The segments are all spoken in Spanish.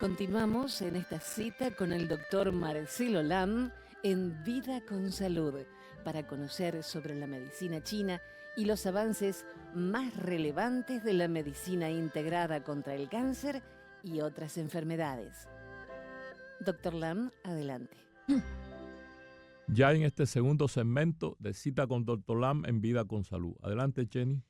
Continuamos en esta cita con el doctor Marcelo Lam en Vida con Salud para conocer sobre la medicina china y los avances más relevantes de la medicina integrada contra el cáncer y otras enfermedades. Doctor Lam, adelante. Ya en este segundo segmento de Cita con Dr. Lam en Vida con Salud. Adelante, Jenny.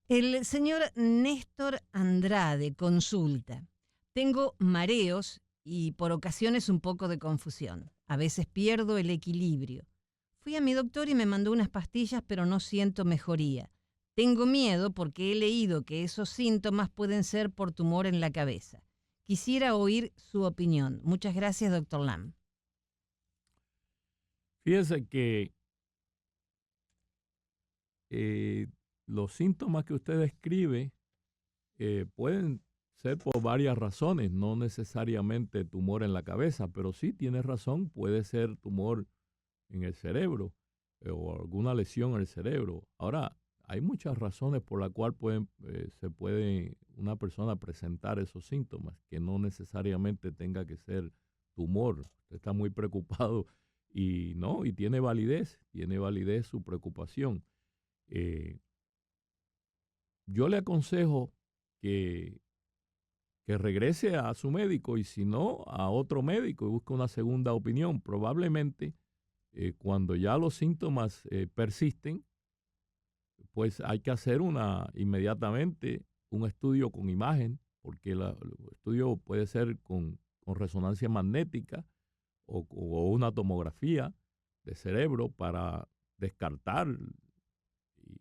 El señor Néstor Andrade consulta. Tengo mareos y por ocasiones un poco de confusión. A veces pierdo el equilibrio. Fui a mi doctor y me mandó unas pastillas, pero no siento mejoría. Tengo miedo porque he leído que esos síntomas pueden ser por tumor en la cabeza. Quisiera oír su opinión. Muchas gracias, doctor Lam. Fíjese que los síntomas que usted describe pueden ser por varias razones, no necesariamente tumor en la cabeza, pero sí tiene razón, puede ser tumor en el cerebro o alguna lesión en el cerebro. Ahora, hay muchas razones por las cuales se puede una persona presentar esos síntomas, que no necesariamente tenga que ser tumor. Usted está muy preocupado y tiene validez su preocupación. Yo le aconsejo que regrese a su médico y si no, a otro médico y busque una segunda opinión. Probablemente cuando ya los síntomas persisten, pues hay que hacer inmediatamente un estudio con imagen, porque el estudio puede ser con resonancia magnética o una tomografía de cerebro para descartar y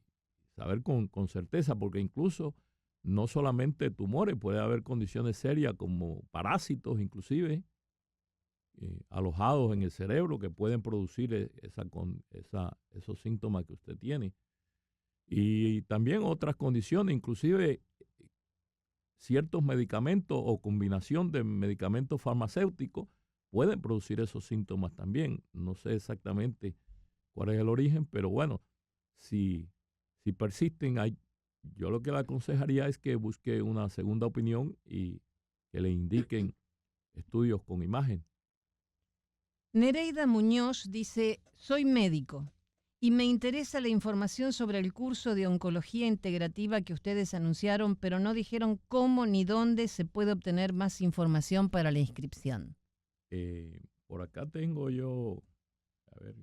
saber con certeza, porque incluso no solamente tumores, puede haber condiciones serias como parásitos inclusive alojados en el cerebro que pueden producir esos síntomas que usted tiene. Y también otras condiciones, inclusive ciertos medicamentos o combinación de medicamentos farmacéuticos pueden producir esos síntomas también. No sé exactamente cuál es el origen, pero bueno, si persisten, yo lo que le aconsejaría es que busque una segunda opinión y que le indiquen estudios con imagen. Nereida Muñoz dice, soy médico y me interesa la información sobre el curso de oncología integrativa que ustedes anunciaron, pero no dijeron cómo ni dónde se puede obtener más información para la inscripción. Por acá tengo yo, a ver,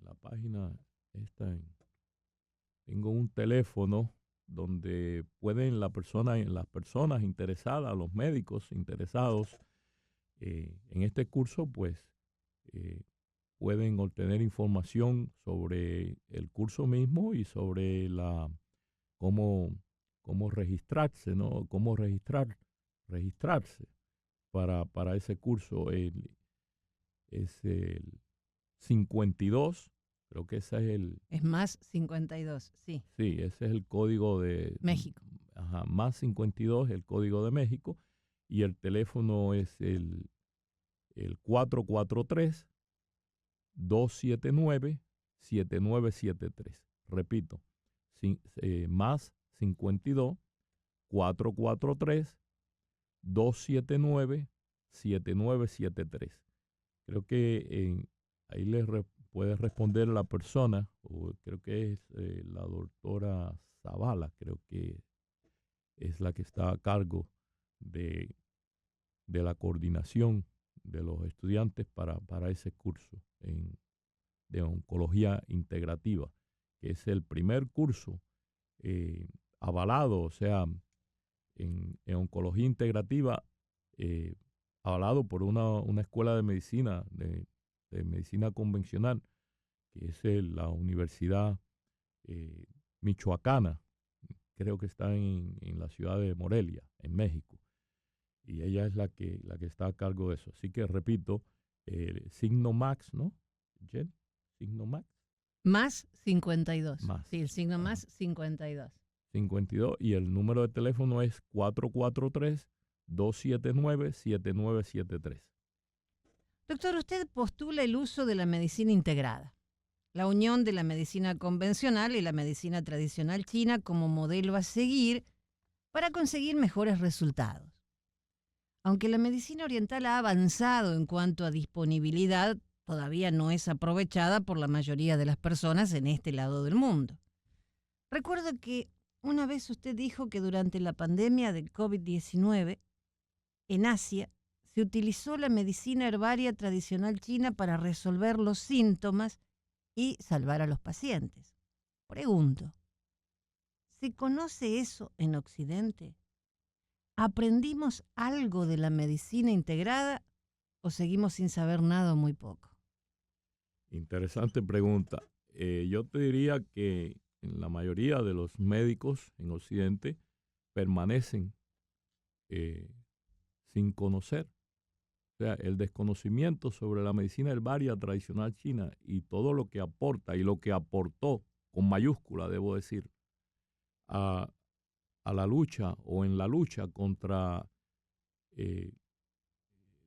la página está tengo un teléfono donde pueden las personas interesadas, los médicos interesados en este curso, pues pueden obtener información sobre el curso mismo y sobre cómo registrarse, ¿no? Cómo registrarse para ese curso. Es el 52, creo que ese es Es más 52, sí. Sí, ese es el código de México. Ajá, más 52, el código de México, y el teléfono es el 443-279-7973. Repito, más 52 443-279-7973. Creo que ahí puede responder la persona, o creo que es la doctora Zavala, creo que es la que está a cargo de la coordinación de los estudiantes para ese curso de oncología integrativa, que es el primer curso avalado, o sea, en oncología integrativa, avalado por una escuela de medicina, de medicina convencional, que es la Universidad Michoacana, creo que está en la ciudad de Morelia, en México. Y ella es la que está a cargo de eso. Así que repito, signo max, ¿no? Jen, signo max. Más 52. Más. Sí, el signo más 52. 52 y el número de teléfono es 443-279-7973. Doctor, usted postula el uso de la medicina integrada, la unión de la medicina convencional y la medicina tradicional china como modelo a seguir para conseguir mejores resultados. Aunque la medicina oriental ha avanzado en cuanto a disponibilidad, todavía no es aprovechada por la mayoría de las personas en este lado del mundo. Recuerdo que una vez usted dijo que durante la pandemia del COVID-19, en Asia, se utilizó la medicina herbaria tradicional china para resolver los síntomas y salvar a los pacientes. Pregunto, ¿se conoce eso en Occidente? ¿Aprendimos algo de la medicina integrada o seguimos sin saber nada o muy poco? Interesante pregunta. Yo te diría que la mayoría de los médicos en Occidente permanecen sin conocer. O sea, el desconocimiento sobre la medicina herbaria tradicional china y todo lo que aporta y lo que aportó, con mayúscula debo decir, a la lucha o en la lucha contra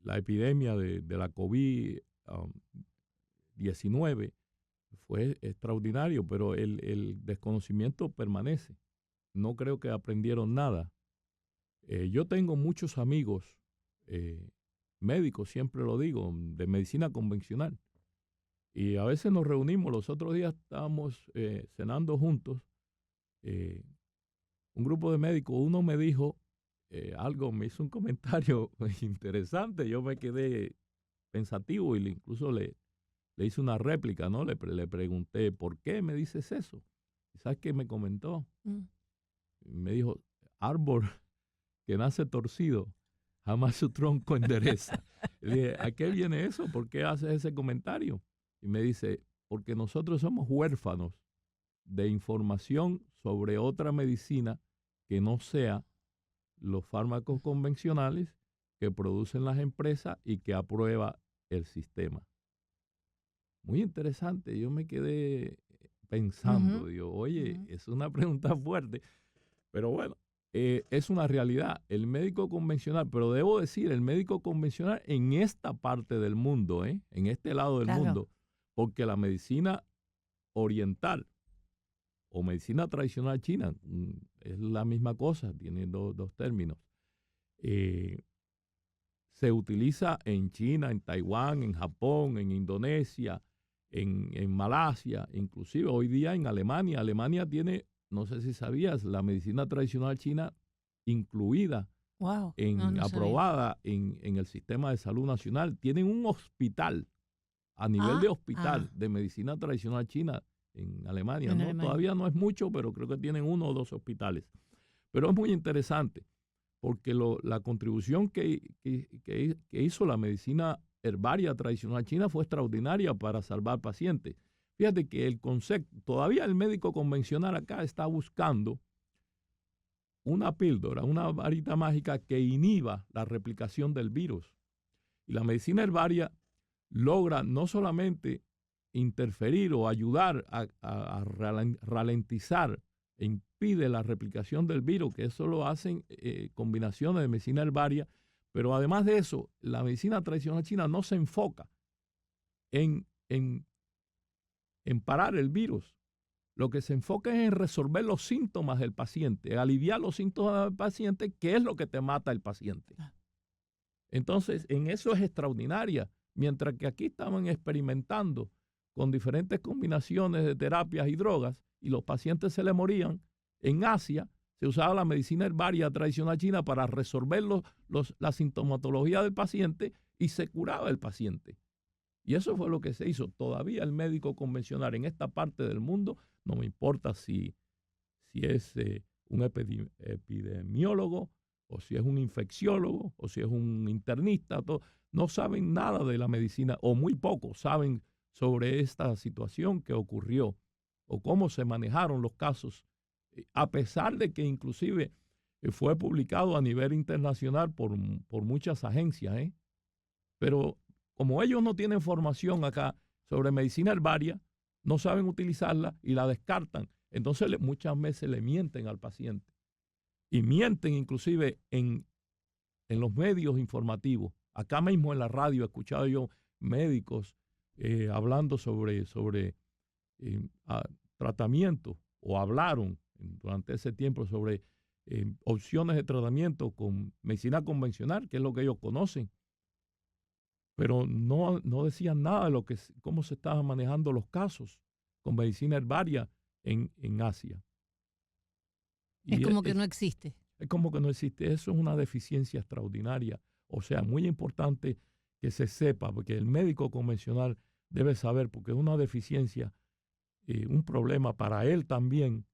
la epidemia de la COVID-19 fue extraordinario, pero el desconocimiento permanece. No creo que aprendieron nada. Yo tengo muchos amigos médicos, siempre lo digo, de medicina convencional. Y a veces nos reunimos, los otros días estábamos cenando juntos, un grupo de médicos, uno me dijo algo, me hizo un comentario interesante, yo me quedé pensativo y incluso le hice una réplica, ¿no? Le pregunté, ¿por qué me dices eso? ¿Y sabes qué me comentó? Me dijo, árbol que nace torcido, jamás su tronco endereza. Le dije, ¿a qué viene eso? ¿Por qué haces ese comentario? Y me dice, porque nosotros somos huérfanos de información sobre otra medicina que no sea los fármacos convencionales que producen las empresas y que aprueba el sistema. Muy interesante, yo me quedé pensando, digo, oye, es una pregunta fuerte, pero bueno, es una realidad. El médico convencional, pero debo decir, el médico convencional en esta parte del mundo, en este lado del mundo, porque la medicina oriental o medicina tradicional china es la misma cosa, tiene dos términos. Se utiliza en China, en Taiwán, en Japón, en Indonesia, en Malasia, inclusive hoy día en Alemania. Alemania tiene, no sé si sabías, la medicina tradicional china incluida, aprobada en el sistema de salud nacional. Tienen un hospital, a nivel de hospital, de medicina tradicional china en Alemania. Todavía no es mucho, pero creo que tienen 1 o 2 hospitales. Pero es muy interesante, porque la contribución que hizo la medicina herbaria tradicional china fue extraordinaria para salvar pacientes. Fíjate que el concepto, todavía el médico convencional acá está buscando una píldora, una varita mágica que inhiba la replicación del virus. Y la medicina herbaria logra no solamente interferir o ayudar a ralentizar, impide la replicación del virus, que eso lo hacen combinaciones de medicina herbaria, pero además de eso, la medicina tradicional china no se enfoca en parar el virus. Lo que se enfoca es en resolver los síntomas del paciente, aliviar los síntomas del paciente, que es lo que te mata al paciente. Entonces, en eso es extraordinaria. Mientras que aquí estaban experimentando con diferentes combinaciones de terapias y drogas y los pacientes se le morían, en Asia se usaba la medicina herbaria tradicional china para resolver la sintomatología del paciente y se curaba el paciente. Y eso fue lo que se hizo. Todavía el médico convencional en esta parte del mundo, no me importa si es un epidemiólogo o si es un infecciólogo o si es un internista, no saben nada de la medicina o muy poco saben sobre esta situación que ocurrió o cómo se manejaron los casos, a pesar de que inclusive fue publicado a nivel internacional por muchas agencias. Pero como ellos no tienen formación acá sobre medicina herbaria, no saben utilizarla y la descartan. Entonces muchas veces le mienten al paciente. Y mienten inclusive en los medios informativos. Acá mismo en la radio he escuchado yo médicos hablando sobre tratamiento, o hablaron durante ese tiempo sobre opciones de tratamiento con medicina convencional, que es lo que ellos conocen, pero no decían nada de cómo se estaban manejando los casos con medicina herbaria en Asia. Es como que no existe. Es como que no existe. Eso es una deficiencia extraordinaria. O sea, muy importante que se sepa, porque el médico convencional debe saber, porque es una deficiencia, un problema para él también,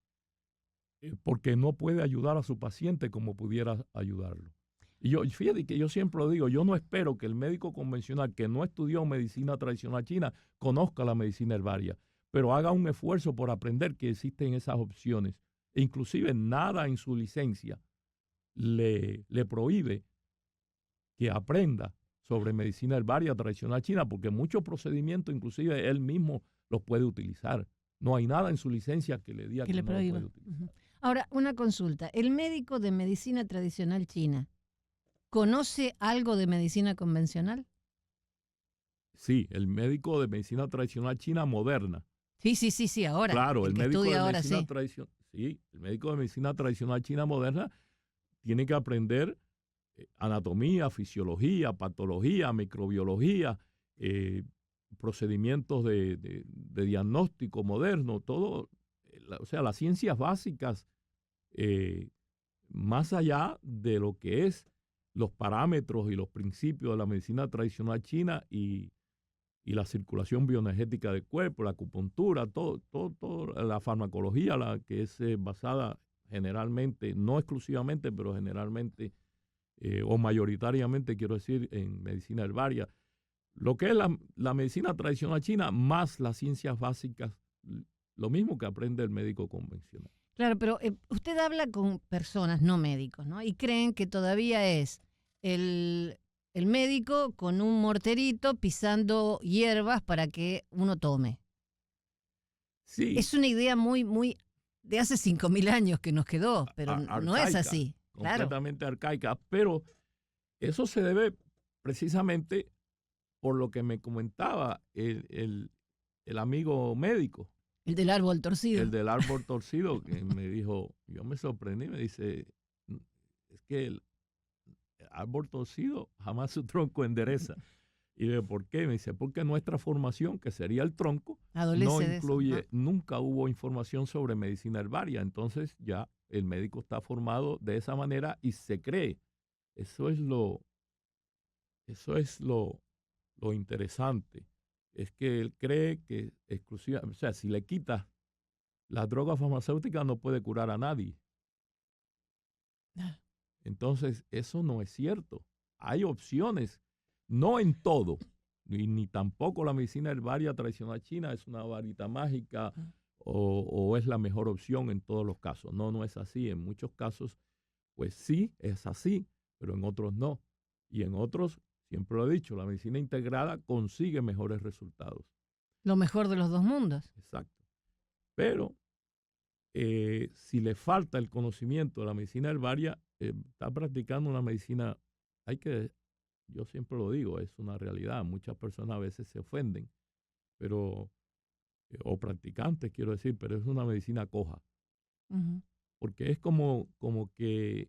porque no puede ayudar a su paciente como pudiera ayudarlo. Y fíjate que yo siempre lo digo, yo no espero que el médico convencional que no estudió medicina tradicional china conozca la medicina herbaria, pero haga un esfuerzo por aprender que existen esas opciones. E inclusive nada en su licencia le prohíbe que aprenda sobre medicina herbaria tradicional china, porque muchos procedimientos inclusive él mismo los puede utilizar. No hay nada en su licencia que le diga que le no prohíba. lo puede utilizar. Ahora, una consulta. ¿El médico de medicina tradicional china conoce algo de medicina convencional? Sí, el médico de medicina tradicional china moderna. Sí, ahora. Claro, el que médico estudia de ahora, medicina sí. tradicional, sí, el médico de medicina tradicional china moderna tiene que aprender anatomía, fisiología, patología, microbiología, procedimientos de diagnóstico moderno, todo, o sea, las ciencias básicas, más allá de lo que es los parámetros y los principios de la medicina tradicional china y la circulación bioenergética del cuerpo, la acupuntura, todo la farmacología, la que es basada generalmente, no exclusivamente, pero generalmente o mayoritariamente, quiero decir, en medicina herbaria. Lo que es la medicina tradicional china más las ciencias básicas, lo mismo que aprende el médico convencional. Claro, pero usted habla con personas, no médicos, ¿no? Y creen que todavía es el médico con un morterito pisando hierbas para que uno tome. Sí. Es una idea muy de hace 5.000 años que nos quedó, pero no es así. Completamente arcaica, pero eso se debe precisamente por lo que me comentaba el amigo médico. El del árbol torcido. El del árbol torcido, que me dijo, yo me sorprendí, me dice, es que el árbol torcido jamás su tronco endereza. Y le digo, ¿por qué? Me dice, porque nuestra formación, que sería el tronco, no incluye, nunca hubo información sobre medicina herbaria. Entonces ya el médico está formado de esa manera y se cree. Eso es lo interesante. Es que él cree que exclusivamente, o sea, si le quitas las drogas farmacéuticas no puede curar a nadie. Entonces, eso no es cierto. Hay opciones, no en todo, ni tampoco la medicina herbaria tradicional china es una varita mágica o es la mejor opción en todos los casos. No es así. En muchos casos, pues sí, es así, pero en otros no. Y en otros, siempre lo he dicho, la medicina integrada consigue mejores resultados. Lo mejor de los dos mundos. Exacto. Pero si le falta el conocimiento de la medicina herbaria, está practicando una medicina, yo siempre lo digo, es una realidad. Muchas personas a veces se ofenden, pero, o practicantes quiero decir, pero es una medicina coja. Uh-huh. Porque es como que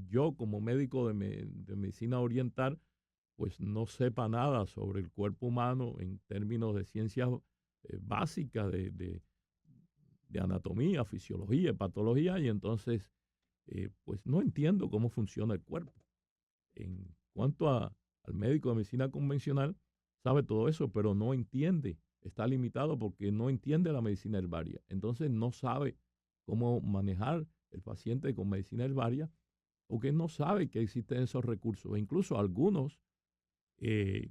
yo como médico de medicina oriental, pues no sepa nada sobre el cuerpo humano en términos de ciencias básicas de anatomía, fisiología, patología, y entonces pues no entiendo cómo funciona el cuerpo. En cuanto al médico de medicina convencional, sabe todo eso, pero no entiende, está limitado porque no entiende la medicina herbaria. Entonces no sabe cómo manejar el paciente con medicina herbaria, porque no sabe que existen esos recursos. E incluso algunos se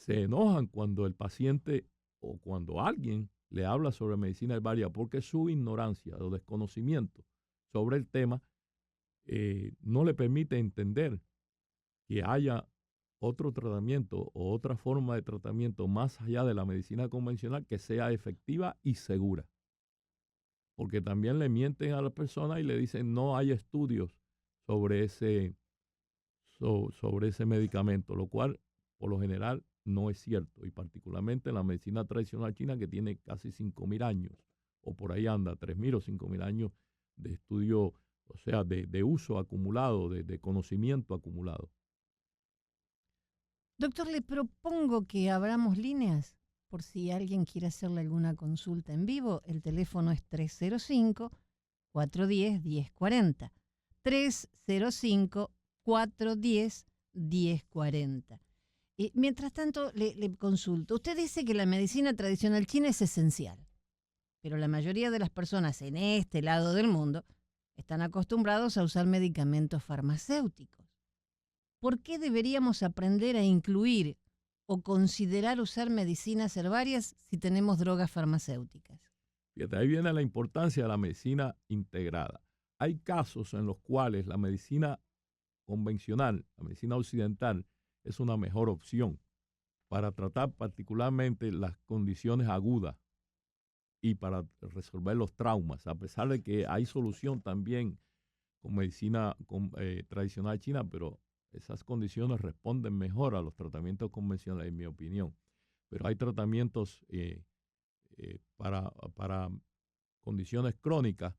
enojan cuando el paciente o cuando alguien le habla sobre medicina herbaria, porque su ignorancia o desconocimiento sobre el tema no le permite entender que haya otro tratamiento o otra forma de tratamiento más allá de la medicina convencional que sea efectiva y segura. Porque también le mienten a la persona y le dicen no hay estudios sobre ese medicamento, lo cual por lo general no es cierto, y particularmente en la medicina tradicional china, que tiene casi 5.000 años, o por ahí anda, 3.000 o 5.000 años estudio, o sea, de uso acumulado, de conocimiento acumulado. Doctor, le propongo que abramos líneas por si alguien quiere hacerle alguna consulta en vivo. El teléfono es 305-410-1040. 305-410-1040. Mientras tanto, le consulto. Usted dice que la medicina tradicional china es esencial, pero la mayoría de las personas en este lado del mundo están acostumbrados a usar medicamentos farmacéuticos. ¿Por qué deberíamos aprender a incluir o considerar usar medicinas herbarias si tenemos drogas farmacéuticas? Fíjate, ahí viene la importancia de la medicina integrada. Hay casos en los cuales la medicina convencional, la medicina occidental, es una mejor opción para tratar particularmente las condiciones agudas y para resolver los traumas, a pesar de que hay solución también con medicina tradicional china, pero esas condiciones responden mejor a los tratamientos convencionales, en mi opinión. Pero hay tratamientos para condiciones crónicas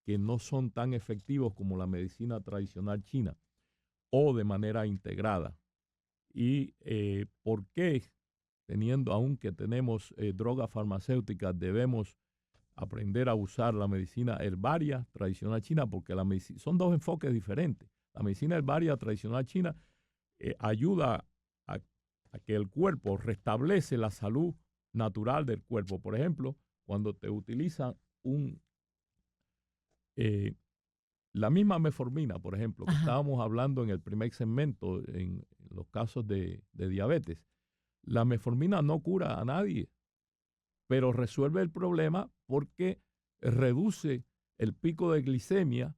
que no son tan efectivos como la medicina tradicional china o de manera integrada. ¿Y por qué, aunque tenemos drogas farmacéuticas, debemos aprender a usar la medicina herbaria tradicional china? Porque son dos enfoques diferentes. La medicina herbaria tradicional china ayuda a que el cuerpo restablece la salud natural del cuerpo. Por ejemplo, cuando te utilizan la misma metformina, por ejemplo, que estábamos hablando en el primer segmento, en los casos de diabetes, la metformina no cura a nadie, pero resuelve el problema porque reduce el pico de glicemia,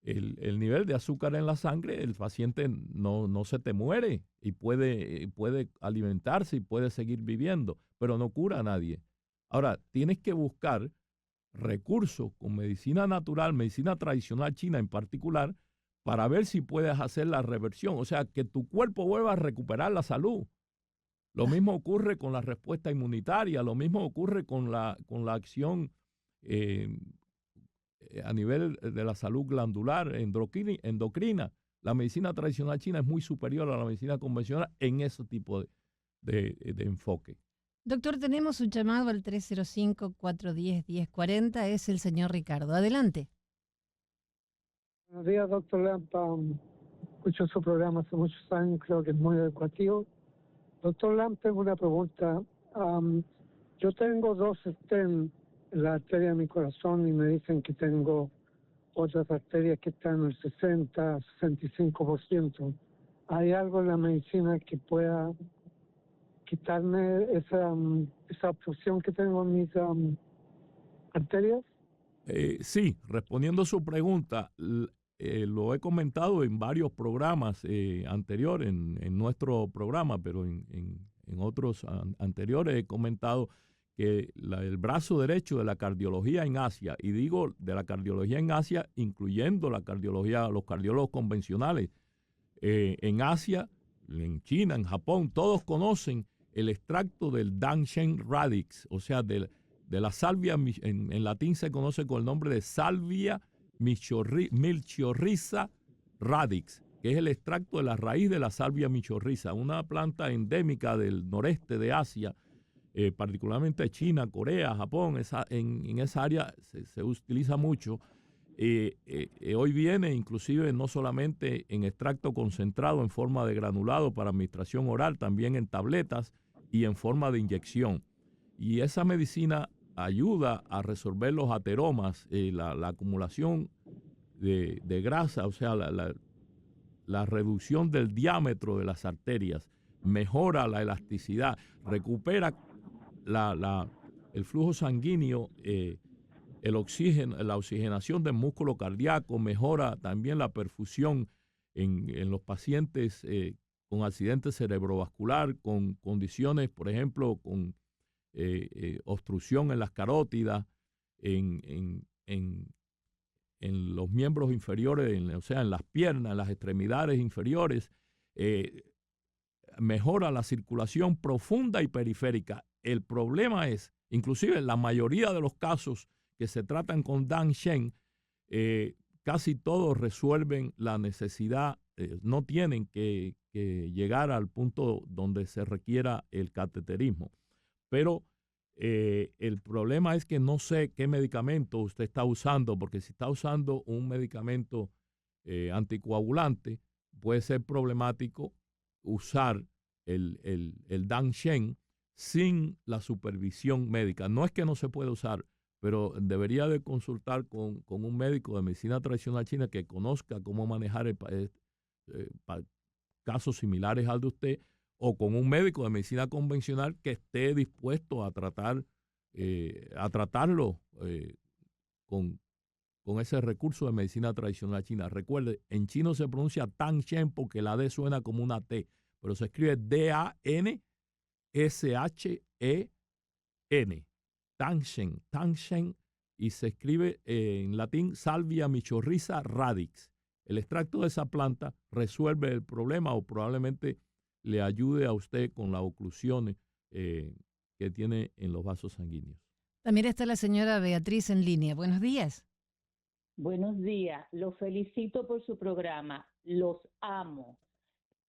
el nivel de azúcar en la sangre. El paciente no se te muere y puede alimentarse y puede seguir viviendo, pero no cura a nadie. Ahora, tienes que buscar recursos con medicina natural, medicina tradicional china en particular, para ver si puedes hacer la reversión, o sea, que tu cuerpo vuelva a recuperar la salud. Lo mismo ocurre con la respuesta inmunitaria, lo mismo ocurre con la acción a nivel de la salud glandular, endocrina. La medicina tradicional china es muy superior a la medicina convencional en ese tipo de enfoque. Doctor, tenemos un llamado al 305-410-1040. Es el señor Ricardo. Adelante. Buenos días, doctor Lampa. Escucho su programa hace muchos años, creo que es muy educativo. Doctor Lampa, tengo una pregunta. Yo tengo 2 stents en la arteria de mi corazón y me dicen que tengo otras arterias que están en el 60-65%. ¿Hay algo en la medicina que pueda quitarme esa obstrucción que tengo en mis arterias? Sí, respondiendo a su pregunta, lo he comentado en varios programas anteriores, en nuestro programa, pero en otros anteriores he comentado que el brazo derecho de la cardiología en Asia, y digo de la cardiología en Asia, incluyendo la cardiología, los cardiólogos convencionales, en Asia, en China, en Japón, todos conocen el extracto del Danshen radix, o sea, de la salvia, en latín se conoce con el nombre de Salvia milchorriza radix, que es el extracto de la raíz de la salvia milchorriza, una planta endémica del noreste de Asia, particularmente China, Corea, Japón. En esa área se utiliza mucho. Hoy viene inclusive no solamente en extracto concentrado en forma de granulado para administración oral, también en tabletas y en forma de inyección. Y esa medicina ayuda a resolver los ateromas, la acumulación de grasa, o sea, la reducción del diámetro de las arterias, mejora la elasticidad, recupera el flujo sanguíneo, el oxígeno, la oxigenación del músculo cardíaco, mejora también la perfusión en los pacientes con accidente cerebrovascular, con condiciones, por ejemplo, con obstrucción en las carótidas, en los miembros inferiores, o sea, en las piernas, en las extremidades inferiores. Mejora la circulación profunda y periférica. El problema es, inclusive en la mayoría de los casos que se tratan con Danshen, casi todos resuelven la necesidad, no tienen que llegar al punto donde se requiera el cateterismo. Pero el problema es que no sé qué medicamento usted está usando, porque si está usando un medicamento anticoagulante, puede ser problemático usar el Danshen sin la supervisión médica. No es que no se pueda usar, pero debería de consultar con un médico de medicina tradicional china que conozca cómo manejar casos similares al de usted, o con un médico de medicina convencional que esté dispuesto a tratarlo con ese recurso de medicina tradicional china. Recuerde, en chino se pronuncia Danshen porque la D suena como una T, pero se escribe Danshen. Danshen, y se escribe en latín Salvia michorriza radix. El extracto de esa planta resuelve el problema o probablemente le ayude a usted con las oclusiones que tiene en los vasos sanguíneos. También está la señora Beatriz en línea. Buenos días. Buenos días, los felicito por su programa, los amo.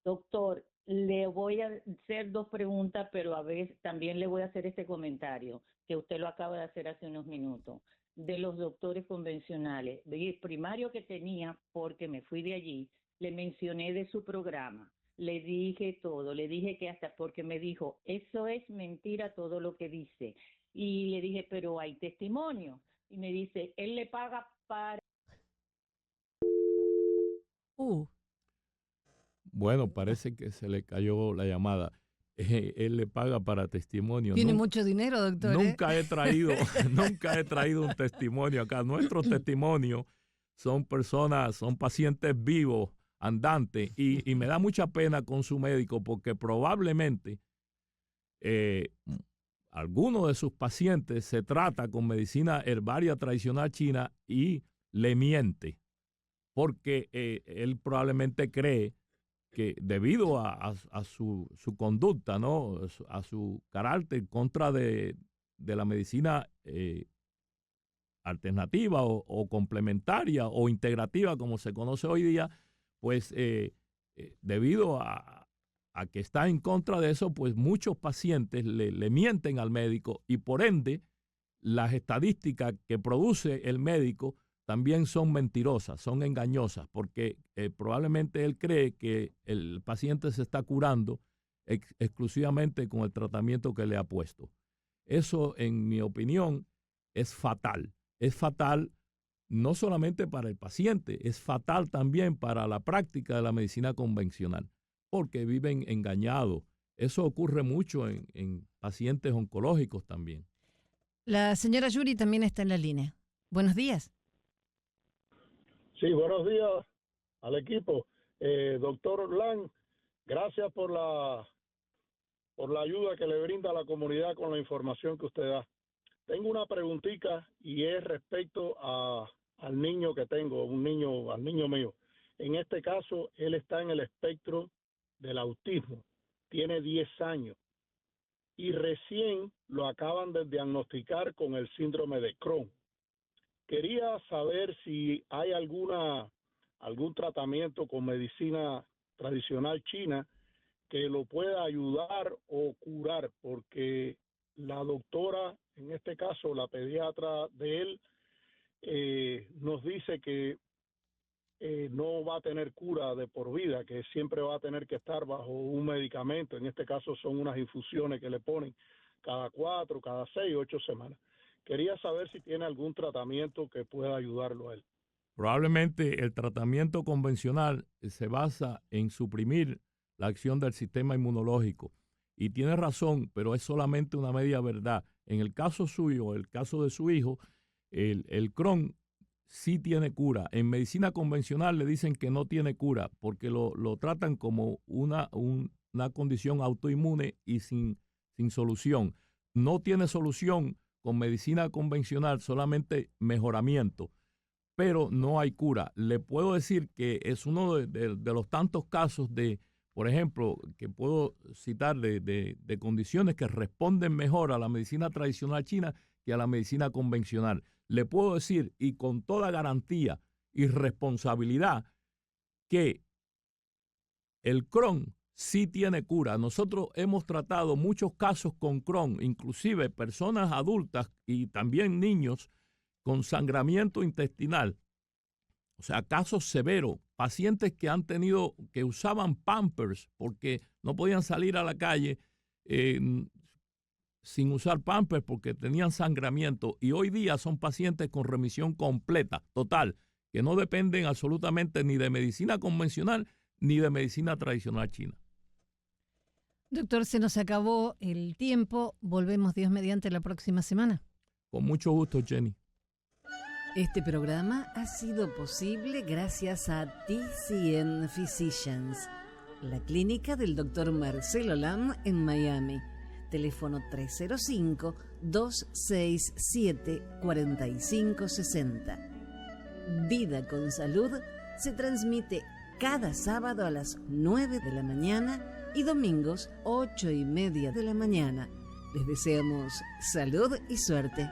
Doctor, le voy a hacer 2 preguntas, pero a veces también le voy a hacer este comentario, que usted lo acaba de hacer hace unos minutos, de los doctores convencionales. El primario que tenía, porque me fui de allí, le mencioné de su programa, le dije todo, le dije que hasta porque me dijo, eso es mentira todo lo que dice. Y le dije, pero hay testimonio. Y me dice, él le paga para... Bueno, parece que se le cayó la llamada. Él le paga para testimonio. Tiene mucho dinero, doctor. Nunca he traído un testimonio acá. Nuestros testimonios son pacientes vivos, andantes, y me da mucha pena con su médico porque probablemente alguno de sus pacientes se trata con medicina herbaria tradicional china y le miente, porque él probablemente cree que debido a su conducta, ¿no?, a su carácter contra de la medicina alternativa o complementaria o integrativa, como se conoce hoy día, pues debido a que está en contra de eso, pues muchos pacientes le mienten al médico y por ende las estadísticas que produce el médico también son mentirosas, son engañosas, porque probablemente él cree que el paciente se está curando exclusivamente con el tratamiento que le ha puesto. Eso, en mi opinión, es fatal. Es fatal no solamente para el paciente, es fatal también para la práctica de la medicina convencional, porque viven engañados. Eso ocurre mucho en pacientes oncológicos también. La señora Yuri también está en la línea. Buenos días. Sí, buenos días al equipo. Doctor Orlán, gracias por la ayuda que le brinda a la comunidad con la información que usted da. Tengo una preguntita y es respecto al niño que tengo, al niño mío. En este caso, él está en el espectro del autismo, tiene 10 años y recién lo acaban de diagnosticar con el síndrome de Crohn. Quería saber si hay algún tratamiento con medicina tradicional china que lo pueda ayudar o curar, porque la doctora, en este caso la pediatra de él, nos dice que no va a tener cura de por vida, que siempre va a tener que estar bajo un medicamento. En este caso son unas infusiones que le ponen cada 4, cada 6, 8 semanas. Quería saber si tiene algún tratamiento que pueda ayudarlo a él. Probablemente el tratamiento convencional se basa en suprimir la acción del sistema inmunológico. Y tiene razón, pero es solamente una media verdad. En el caso suyo, el caso de su hijo, el Crohn sí tiene cura. En medicina convencional le dicen que no tiene cura porque lo tratan como una condición autoinmune y sin solución. No tiene solución con medicina convencional, solamente mejoramiento, pero no hay cura. Le puedo decir que es uno de los tantos casos de, por ejemplo, que puedo citar de condiciones que responden mejor a la medicina tradicional china que a la medicina convencional. le puedo decir, y con toda garantía y responsabilidad, que el Crohn sí tiene cura. Nosotros hemos tratado muchos casos con Crohn, inclusive personas adultas y también niños con sangramiento intestinal. O sea, casos severos, pacientes que han tenido, que usaban Pampers porque no podían salir a la calle sin usar Pampers porque tenían sangramiento, y hoy día son pacientes con remisión completa, total, que no dependen absolutamente ni de medicina convencional ni de medicina tradicional china. Doctor, se nos acabó el tiempo. Volvemos, Dios mediante, la próxima semana. Con mucho gusto, Jenny. Este programa ha sido posible gracias a TCN Physicians, la clínica del Dr. Marcelo Lam en Miami. Teléfono 305-267-4560. Vida con Salud se transmite cada sábado a las 9 de la mañana y domingos 8:30 de la mañana. Les deseamos salud y suerte.